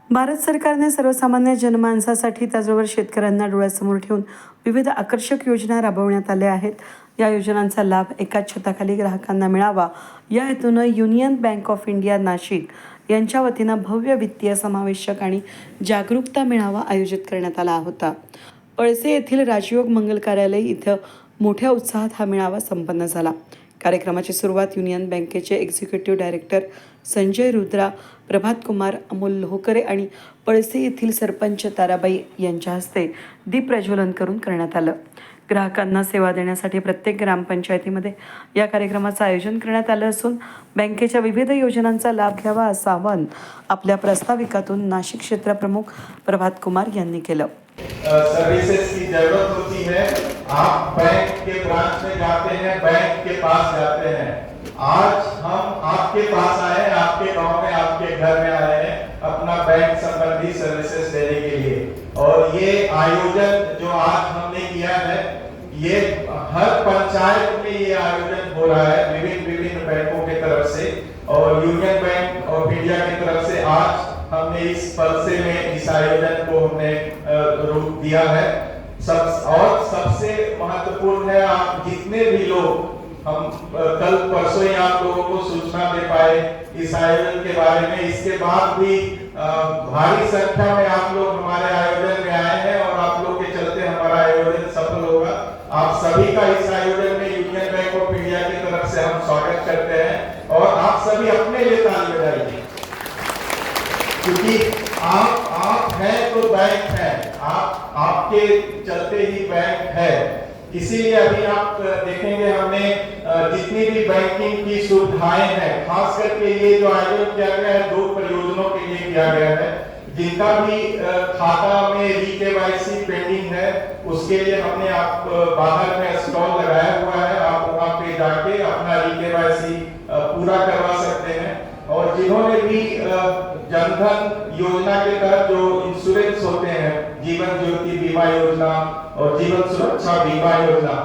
भारत सरकारने सर्वसामान्य जनमानसासाठी त्याचबरोबर शेतकऱ्यांना डोळ्यासमोर ठेवून विविध आकर्षक योजना राबवण्यात आल्या आहेत. या योजनांचा लाभ एकाच छताखाली ग्राहकांना मिळावा या हेतूनं union bank of India Nashik यांच्या वतीनं भव्य वित्तीय समावेशक आणि जागरूकता मेळावा आयोजित करण्यात आला होता. पळसे येथील राजयोग मंगल कार्यालय इथं मोठ्या उत्साहात हा मेळावा संपन्न झाला. कार्यक्रमाची सुरुवात युनियन बँकेचे एक्झिक्युटिव्ह डायरेक्टर संजय रुद्रा, प्रभात कुमार, अमोल लोहकरे आणि पळसे येथील सरपंच ताराबाई यांच्या हस्ते दीप प्रज्वलन करून करण्यात आलं. ग्राहकांना सेवा देण्यासाठी प्रत्येक ग्रामपंचायतीमध्ये या कार्यक्रमाचं आयोजन करण्यात आलं असून बँकेच्या विविध योजनांचा लाभ घ्यावा असं आवाहन आपल्या प्रस्ताविकातून नाशिक क्षेत्रप्रमुख प्रभात कुमार यांनी केलं. सर्विसेज की जरूरत होती है, आप बैंक के ब्रांच में जाते हैं, बैंक के पास जाते हैं. आज हम आपके पास आए हैं, आपके गांव में, आपके घर में आए हैं अपना बैंक संबंधी सर्विसेज देने के लिए. और ये आयोजन जो आज हमने किया है, ये हर पंचायत में ये आयोजन हो रहा है विभिन्न बैंकों की तरफ से, और यूनियन बैंक ऑफ इंडिया की तरफ से आज हमने इस पलसे में इस आयोजन को हमने रूप दिया है. सबसे महत्वपूर्ण है, आप जितने भी लोग, हम कल परसों ही आप लोगों को सूचना दे पाए इस आयोजन के बारे में. इसके बाद भी भारी संख्या में आप लोग हमारे आयोजन में आए हैं और आप लोग के चलते हमारा आयोजन सफल होगा. आप सभी का इस आयोजन में यूनियन बैंक ऑफ इंडिया की तरफ से हम स्वागत करते हैं और आप सभी अपने लिए ताली बजाइए, क्योंकि आप हैं तो बैंक है, आपके चलते ही बैंक है. इसीलिए अभी आप देखेंगे हमने जितनी भी बैंकिंग की सुविधाएं हैं, खास करके ये जो आयोजन किया गया है 2 परियोजनाओं के लिए किया गया है. जिनका भी खाता में री-केवाईसी पेंडिंग है, उसके लिए हमने आप बाहर में स्टॉल लगाया हुआ है. आप वहां पे जाके अपना री-केवाईसी पूरा करवा सकते हैं. और जिन्होंने भी जनधन योजना के तहत जो इंश्योरेंस होते हैं, जीवन ज्योति बीमा योजना और जीवन सुरक्षा बीमा योजना,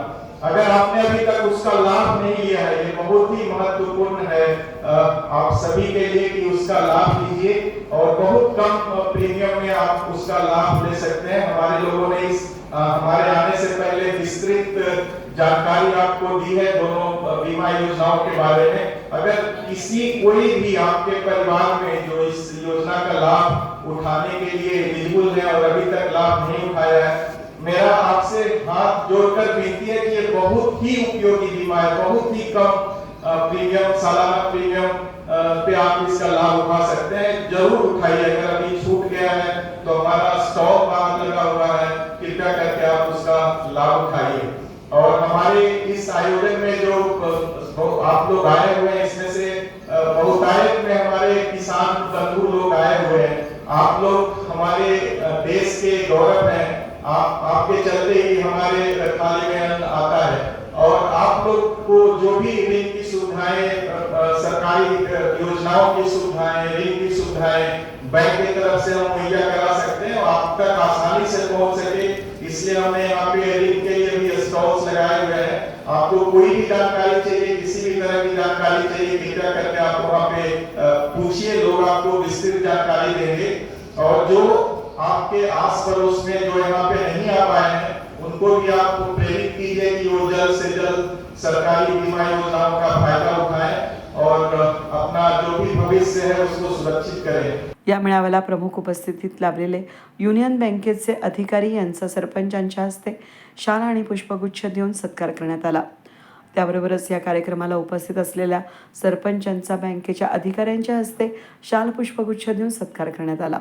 अगर आपने अभी तक उसका लाभ नहीं लिया है, ये बहुत ही महत्वपूर्ण है आप सभी के लिए कि उसका लाभ लीजिए और बहुत कम प्रीमियम में आप उसका लाभ ले सकते हैं. हमारे लोगों ने हमारे आने से पहले विस्तृत जानकारी आपको दी है दोनों बीमा योजनाओं के बारे में. अगर कोई भी आपके परिवार में जो इस योजना का लाभ उठाने के लिए एलिजिबल है और अभी तक लाभ नहीं उठाया है, मेरा आपसे हाथ जोड़कर विनती है कि ये बहुत ही उपयोगी बीमा है. बहुत ही कम प्रीमियम, सालाना प्रीमियम पे आप इसका लाभ उठा सकते हैं. जरूर उठाइए. अगर अभी छूट गया है तो हमारा स्टॉक बाहर लगा हुआ है, कृपया करके आप उसका लाभ उठाइए. और हमारे इस आयोजन में जो आप लोग आए हुए हैं, इसमें से बहुतायत में हमारे किसान बंधु लोग आए हुए हैं. आप लोग हमारे देश के गौरव हैं. आपके चलते ही हमारे थाली में अन्न आता है. और आप लोग को जो भी ऋण की सुविधाएं, सरकारी योजनाओं की सुविधाएं, ऋण की सुविधाएं बैंक की तरफ से हम मुहैया करा सकते हैं और आप तक आसानी से पहुंच सके, इसलिए हमने यहाँ पे ऋण के लिए भी स्टॉल्स लगाए हुए हैं. आपको कोई भी जानकारी चाहिए, किसी भी तरह की जानकारी चाहिए, कृपया करके आप वहाँ पे पूछिए. लोग आपको विस्तृत जानकारी देंगे. और जो आपके आस पड़ोस में जो यहाँ पे नहीं आ पाए हैं, उनको भी आप प्रेरित कीजिए कि वो जल्द से जल्द सरकारी बीमा योजनाओं का फायदा उठाएं और अपना जो भी भविष्य है उसको सुरक्षित करें. या मेळाव्याला प्रमुख उपस्थितीत लाभलेले युनियन बँकेचे अधिकारी यांचा सरपंचांच्या हस्ते शाल आणि पुष्पगुच्छ देऊन सत्कार करण्यात आला. त्याबरोबरच या कार्यक्रमाला उपस्थित असलेल्या सरपंचांचा बँकेच्या अधिकाऱ्यांच्या हस्ते शाल पुष्पगुच्छ देऊन सत्कार करण्यात आला.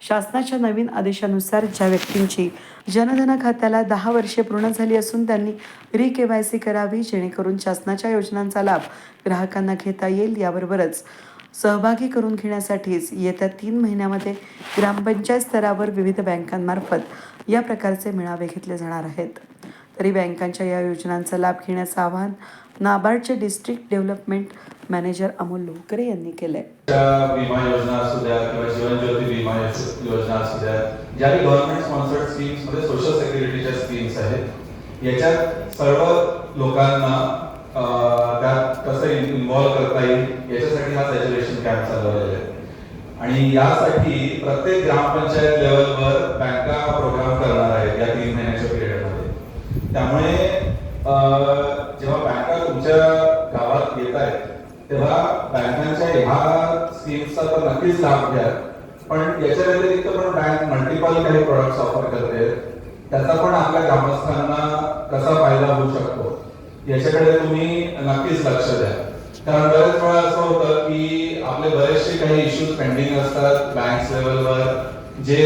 शासनाच्या नवीन आदेशानुसार ज्या व्यक्तींची जनधन खात्याला 10 वर्षे पूर्ण झाली असून त्यांनी री-केवायसी करावी, जेणेकरून शासनाच्या योजनांचा लाभ ग्राहकांना घेता येईल. याबरोबरच सहभागी करून घेण्यासाठीच येत्या 3 महिन्यामध्ये ग्रामपंचायत स्तरावर विविध बँकांमार्फत या प्रकारचे मेळावे घेतले जाणार आहेत. तरी बँकांच्या या योजनांचा लाभ घेण्याचं आवाहन नाबार्डचे district development manager Amol Lohkare यांनी केलंय. विमा योजना असू द्या किंवा जीवन ज्योती विमा योजना असू द्या, ज्या गव्हर्नमेंट स्पॉन्सर्ड स्कीम्स मध्ये सोशल सिक्युरिटीच्या स्कीम्स आहेत, याच्यात सर्व लोकांना त्यात कसं इन्व्हॉल्व करता येईल याच्यासाठी हा सॅच्युरेशन कॅम्प चालवलेला आहे. आणि यासाठी प्रत्येक ग्रामपंचायत लेवलवर बँका प्रोग्राम करणार आहेत या 3 महिन्याच्या पिरियडमध्ये. त्यामुळे जेव्हा बँका तुमच्या गावात येत आहेत तेव्हा बँकांच्या ह्या स्कीम्सचा तर नक्कीच लाभ घ्या. पण याच्या व्यतिरिक्त पण बँक मल्टिपल काही प्रोडक्ट्स ऑफर करते, त्याचा पण आपल्या ग्रामस्थांना कसा फायदा होऊ शकतो याच्याकडे तुम्ही नक्कीच लक्ष द्या. कारण बरेच वेळा असं होतं की आपले बरेचसे काही इश्यूज पेंडिंग असतात बँक लेवलवर, जे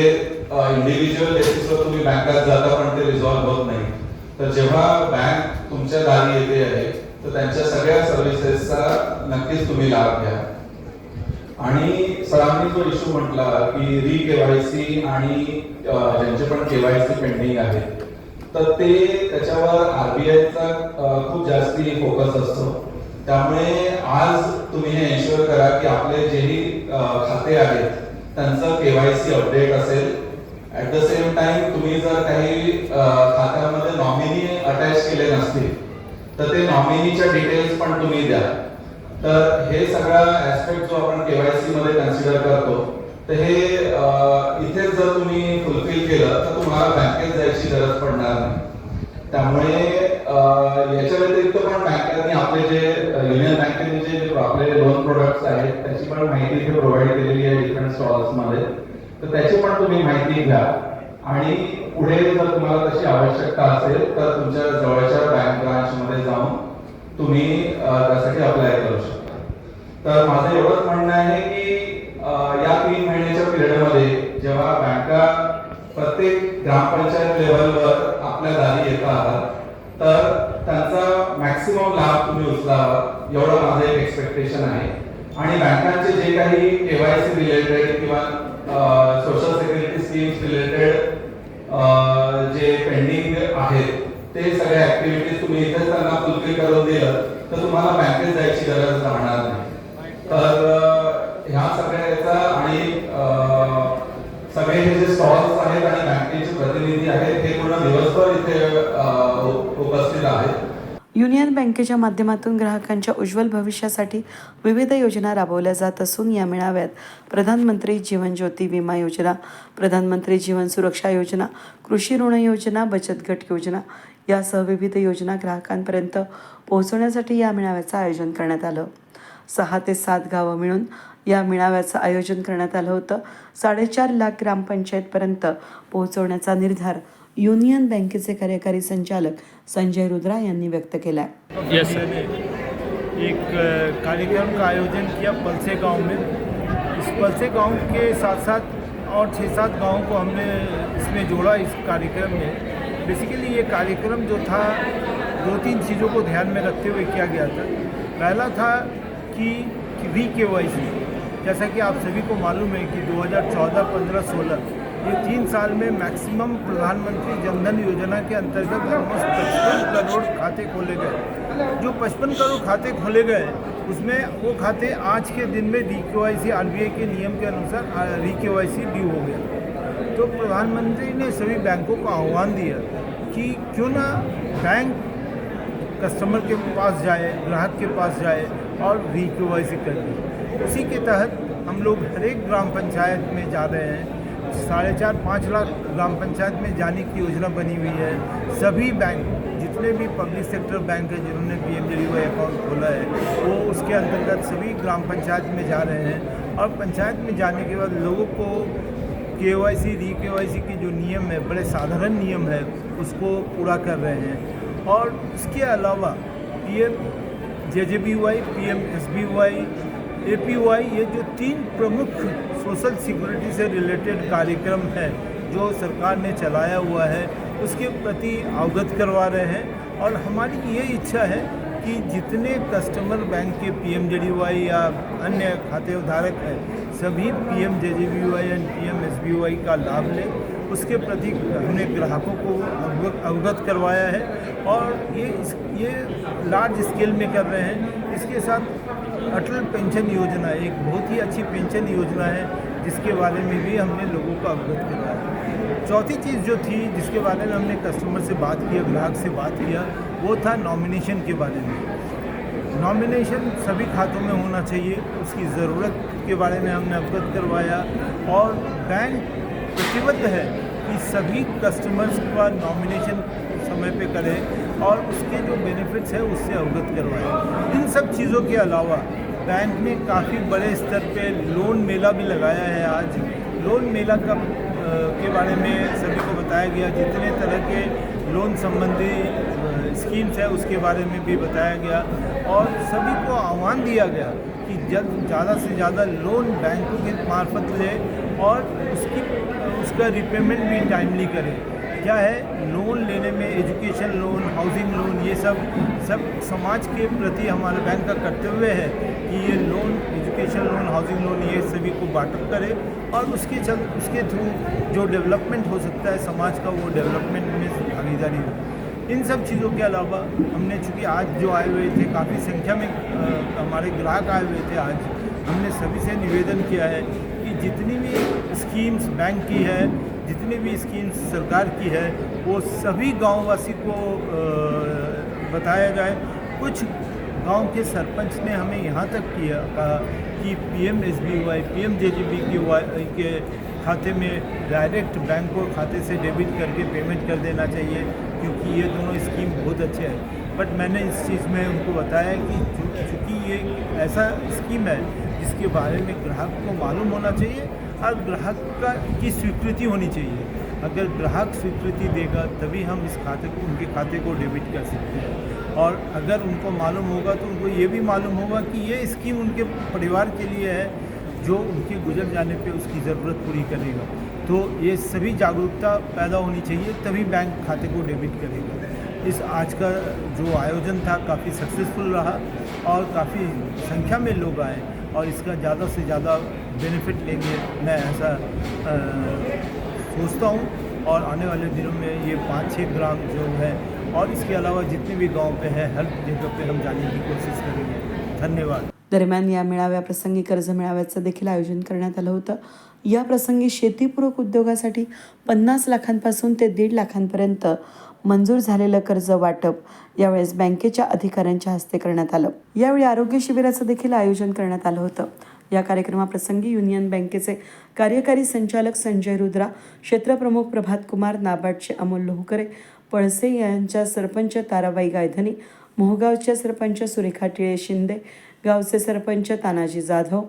इंडिव्हिज्युअल बेसिसवर तुम्ही बँकात जाता पण ते रिझॉल्व्ह होत नाही. तर जेव्हा बँक तुमच्या दारी येते आहे तर त्यांच्या सगळ्या सर्व्हिसेसचा नक्कीच तुम्ही लाभ घ्या. आणि सरांनी जो इश्यू म्हटला की री-केवायसी आणि ज्यांचे पण केवायसी पेंडिंग आहे तर ते त्याच्यावर आरबीआयचा खूप जास्ती फोकस असतो. त्यामुळे आज तुम्ही हे एन्श्युअर करा की आपले जेही खाते आहेत त्यांचं केवायसी अपडेट असेल. ऍट द सेम टाइम तुम्ही जर काही खात्यामध्ये नॉमिनी अटॅच केले नसतील तर ते नॉमिनीच्या डिटेल्स पण तुम्ही द्या. तर हे सगळा ऍस्पेक्ट जो आपण केवायसी मध्ये कन्सिडर करतो तर हे इथे जर तुम्ही फुलफिल केलं तर तुम्हाला बँकेत जायची गरज पडणार नाही. त्यामुळे याच्या व्यतिरिक्त पण बँकांनी आपले जे युनियन बँकेने जे आपले लोन प्रोडक्ट्स आहेत त्याची पण माहिती इथे प्रोव्हाइड केलेली आहे डिफरंट स्टॉल्स मध्ये. तर त्याची पण तुम्ही माहिती घ्या आणि पुढे जर तुम्हाला तशी आवश्यकता असेल तर तुमच्या जवळच्या बँक ब्रांच मध्ये जाऊन तुम्ही त्यासाठी अप्लाय करू शकता. तर माझं एवढंच म्हणणं आहे की या 3 महिन्याच्या पिरियडमध्ये जेव्हा बँका प्रत्येक ग्रामपंचायत लेवलवर आपल्या दारी येत आहात तर त्यांचा मॅक्सिमम लाभ तुम्ही उचलावा एवढं माझं एक एक्सपेक्टेशन आहे. आणि बँकांचे जे काही केवायसी रिलेटेड किंवा सोशल सिक्युरिटी स्कीम्स रिलेटेड जे पेंडिंग आहेत ते सगळ्या ऍक्टिव्हिटीज तुम्ही इथेच त्यांना फुलफिल करून दिलं तर तुम्हाला बँकेत जायची गरज राहणार नाही. तर ह्या सगळ्याचा आणि सगळे हे जे स्टॉल्स आहेत आणि बँकेचे प्रतिनिधी आहेत हे पूर्ण दिवसभर इथे उपस्थित आहेत. युनियन बँकेच्या माध्यमातून ग्राहकांच्या उज्ज्वल भविष्यासाठी विविध योजना राबवल्या जात असून या मेळाव्यात प्रधानमंत्री जीवन ज्योती विमा योजना, प्रधानमंत्री जीवन सुरक्षा योजना, कृषी ऋण योजना, बचत गट योजना यासह विविध योजना ग्राहकांपर्यंत पोहोचवण्यासाठी या मेळाव्याचं आयोजन करण्यात आलं. 6 ते 7 गावं मिळून या मेळाव्याचं आयोजन करण्यात आलं होतं. 4.5 लाख ग्रामपंचायतपर्यंत पोहोचवण्याचा निर्धार यूनियन बँकेचे कार्यकारी संचालक संजय रुद्रा यांनी व्यक्त केला. यस सर, एक कार्यक्रम का आयोजन किया पलसे गांव में. इस पलसे गांव के साथ साथ और 6-7 गाँव को हमने इसमें जोड़ा. इस कार्यक्रम में बेसिकली ये कार्यक्रम जो था 2-3 चीज़ों को ध्यान में रखते हुए किया गया था. पहला था कि री-केवाईसी. जैसा कि आप सभी को मालूम है कि 2014, 15, 16 ये 3 साल में मैक्सिमम प्रधानमंत्री जनधन योजना के अंतर्गत ऑलमोस्ट 55 करोड़ खाते खोले गए. जो 55 करोड़ खाते खोले गए उसमें वो खाते आज के दिन में री-केवाईसी आरबीआई के नियम के अनुसार री-केवाईसी भी हो गया. तो प्रधानमंत्री ने सभी बैंकों को आह्वान दिया कि क्यों ना बैंक कस्टमर के पास जाए, ग्राहक के पास जाए और री-केवाईसी करें. उसी के तहत हम लोग हर एक ग्राम पंचायत में जा रहे हैं. 4.5-5 लाख ग्राम पंचायत में जाने की योजना बनी हुई है. सभी बैंक जितने भी पब्लिक सेक्टर बैंक है जिन्होंने पीएमजेडीवाई अकाउंट खोला है वो उसके अंतर्गत सभी ग्राम पंचायत में जा रहे हैं. और पंचायत में जाने के बाद लोगों को केवाईसी री-केवाईसी के जो नियम है, बड़े साधारण नियम है, उसको पूरा कर रहे हैं. और इसके अलावा PMJJBY, PMSBY, APY ये जो 3 प्रमुख सोशल सिक्योरिटी से रिलेटेड कार्यक्रम है जो सरकार ने चलाया हुआ है उसके प्रति अवगत करवा रहे हैं. और हमारी ये इच्छा है कि जितने कस्टमर बैंक के PMJDY या अन्य खाते धारक हैं सभी PMJJBY और PMSBY का लाभ लें. उसके प्रति हमने ग्राहकों को अवगत करवाया है और ये लार्ज स्केल में कर रहे हैं. इसके साथ अटल पेंशन योजना एक बहुत ही अच्छी पेंशन योजना है जिसके बारे में भी हमने लोगों को अवगत कराया. चौथी चीज़ जो थी जिसके बारे में हमने कस्टमर से बात किया, ग्राहक से बात किया, वो था नॉमिनेशन के बारे में. नॉमिनेशन सभी खातों में होना चाहिए, उसकी ज़रूरत के बारे में हमने अवगत करवाया और बैंक प्रतिबद्ध है कि सभी कस्टमर्स का नॉमिनेशन समय पे करें और उसके जो बेनिफिट्स है उससे अवगत करवाएं। इन सब चीज़ों के अलावा बैंक ने काफ़ी बड़े स्तर पे लोन मेला भी लगाया है। आज लोन मेला के बारे में सभी को बताया गया, जितने तरह के लोन संबंधी स्कीम्स है उसके बारे में भी बताया गया और सभी को आह्वान दिया गया कि ज़्यादा से ज़्यादा लोन बैंकों के मार्फत ले और उसका रिपेमेंट भी टाइमली करें। क्या है, लोन लेने में एजुकेशन लोन, हाउसिंग लोन, ये सब समाज के प्रति हमारे बैंक का कर्तव्य है कि ये loan, education loan, housing loan, ये सभी को बाटअप करे और उसके थ्रू जो डेवलपमेंट हो सकता है समाज का, वो डेवलपमेंट में भागीदारी हो। इन सब चीज़ों के अलावा हमने, चूँकि आज जो आए हुए थे काफ़ी संख्या में हमारे ग्राहक आए हुए थे, आज हमने सभी से निवेदन किया है कि जितनी भी स्कीम्स बैंक की है, जितनी भी स्कीम्स सरकार की है, वो सभी गांववासी को बताया जाए। कुछ गांव के सरपंच ने हमें यहाँ तक किया कि PMSBY, PMJJB के खाते में डायरेक्ट बैंक को खाते से डेबिट करके पेमेंट कर देना चाहिए, क्योंकि ये दोनों स्कीम बहुत अच्छे हैं। बट मैंने इस चीज़ में उनको बताया कि चूँकि ये ऐसा स्कीम है जिसके बारे में ग्राहक को मालूम होना चाहिए और ग्राहक की स्वीकृति होनी चाहिए। अगर ग्राहक स्वीकृति देगा तभी हम उनके खाते को डेबिट कर सकते हैं। और अगर उनको मालूम होगा तो उनको ये भी मालूम होगा कि ये स्कीम उनके परिवार के लिए है, जो उनके गुजर जाने पे उसकी ज़रूरत पूरी करेगा। तो ये सभी जागरूकता पैदा होनी चाहिए, तभी बैंक खाते को डेबिट करेगा। इस आज का जो आयोजन था काफ़ी सक्सेसफुल रहा और काफ़ी संख्या में लोग आए और इसका ज़्यादा से ज़्यादा बेनिफिट लेंगे, मैं ऐसा सोचता हूँ। और आने वाले दिनों में ये 5-6 ग्राम जो है और इसके अलावा जितने भी गांव पे है, हर जगह पे हम जाने की कोशिश करेंगे। धन्यवाद। दरम्यान या मेळाव्याप्रसंगी कर्ज मेळाव्याचं देखील आयोजन करण्यात आलं होतं। या प्रसंगी शेतीपूरक उद्योगासाठी 50 लाखांपासून ते 1.5 लाखांपर्यंत मंजूर झालेलं कर्ज वाटप यावेळेस बँकेच्या अधिकाऱ्यांच्या हस्ते करण्यात आलं। यावेळी आरोग्य शिबिराचं देखील आयोजन करण्यात आलं होतं। या कार्यक्रमाप्रसंगी युनियन बँकेचे कार्यकारी संचालक संजय रुद्रा, क्षेत्रप्रमुख प्रभात कुमार, नाबार्डचे अमोल लोहकरे, पळसे यांच्या सरपंच ताराबाई गायधनी, मोहगावच्या सरपंच सुरेखा टिळे शिंदे, गावचे सरपंच तानाजी जाधव,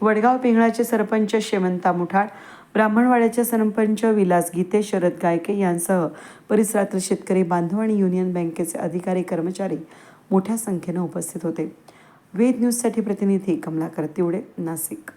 वडगाव पिंगळाचे सरपंच शेवंता मुठाळ, ब्राह्मणवाड्याचे सरपंच विलास गीते, शरद गायके यांसह परिसरातील शेतकरी बांधव आणि युनियन बँकेचे अधिकारी कर्मचारी मोठ्या संख्येने उपस्थित होते। वेद न्यूजसाठी प्रतिनिधी कमलाकर तिवडे, नाशिक।